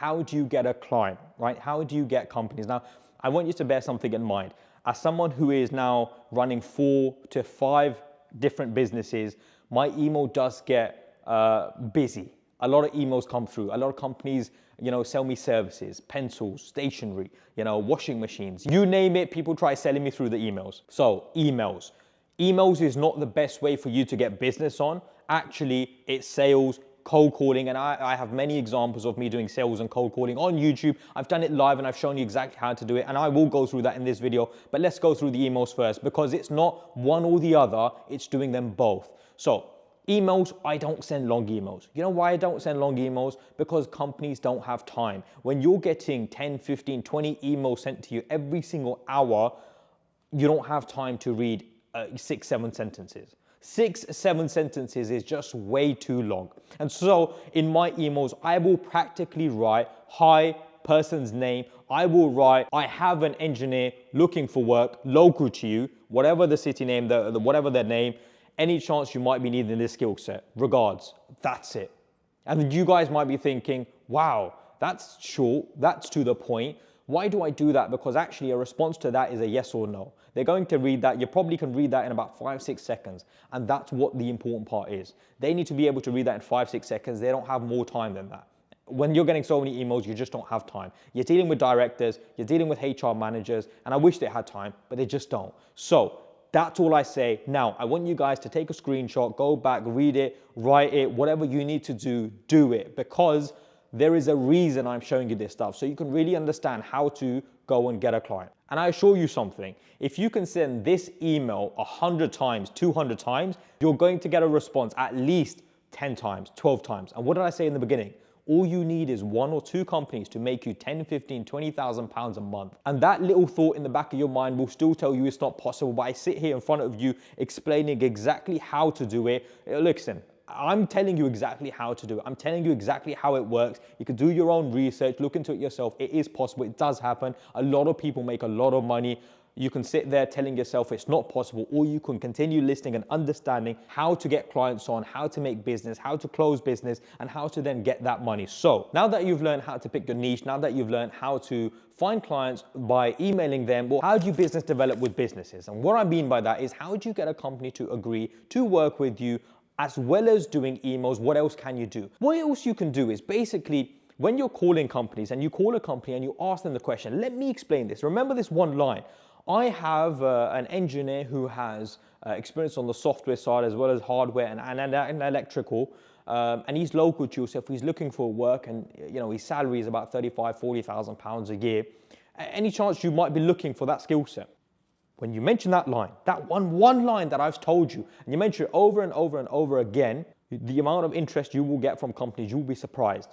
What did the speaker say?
how do you get a client, right? How do you get companies? Now, I want you to bear something in mind. As someone who is now running 4 to 5 different businesses, my email does get busy. A lot of emails come through. A lot of companies, sell me services, pencils, stationery, washing machines. You name it, people try selling me through the emails. So emails. Emails is not the best way for you to get business on. Actually, it's sales, cold calling, and I have many examples of me doing sales and cold calling on YouTube. I've done it live and I've shown you exactly how to do it, and I will go through that in this video, but let's go through the emails first because it's not one or the other, it's doing them both. So emails, I don't send long emails. You know why I don't send long emails? Because companies don't have time. When you're getting 10, 15, 20 emails sent to you every single hour, you don't have time to read 6, 7 sentences. 6, 7 sentences is just way too long. And so in my emails, I will practically write, hi, person's name. I will write, I have an engineer looking for work local to you, whatever the city name, whatever their name, any chance you might be needing this skill set. Regards. That's it. And then you guys might be thinking, wow, that's short, that's to the point. Why do I do that? Because actually a response to that is a yes or no. They're going to read that. You probably can read that in about 5, 6 seconds. And that's what the important part is. They need to be able to read that in 5, 6 seconds. They don't have more time than that. When you're getting so many emails, you just don't have time. You're dealing with directors, you're dealing with HR managers, and I wish they had time, but they just don't. So that's all I say. Now, I want you guys to take a screenshot, go back, read it, write it, whatever you need to do it, because there is a reason I'm showing you this stuff, so you can really understand how to go and get a client. And I assure you something, if you can send this email 100 times, 200 times, you're going to get a response at least 10 times, 12 times. And what did I say in the beginning? All you need is 1 or 2 companies to make you 10, 15, 20,000 pounds a month. And that little thought in the back of your mind will still tell you it's not possible, but I sit here in front of you explaining exactly how to do it. Listen, I'm telling you exactly how to do it. I'm telling you exactly how it works. You can do your own research, look into it yourself. It is possible, it does happen. A lot of people make a lot of money. You can sit there telling yourself it's not possible, or you can continue listening and understanding how to get clients on, how to make business, how to close business, and how to then get that money. So now that you've learned how to pick your niche, now that you've learned how to find clients by emailing them, well, how do you business develop with businesses? And what I mean by that is, how do you get a company to agree to work with you? As well as doing emails, what else can you do? What else you can do is basically, when you're calling companies and you call a company and you ask them the question, let me explain this. Remember this one line. I have an engineer who has experience on the software side as well as hardware and electrical, and he's local to you. So if he's looking for work and his salary is about 35, 40,000 pounds a year, any chance you might be looking for that skill set? When you mention that line, that one line that I've told you, and you mention it over and over and over again, the amount of interest you will get from companies, you'll be surprised.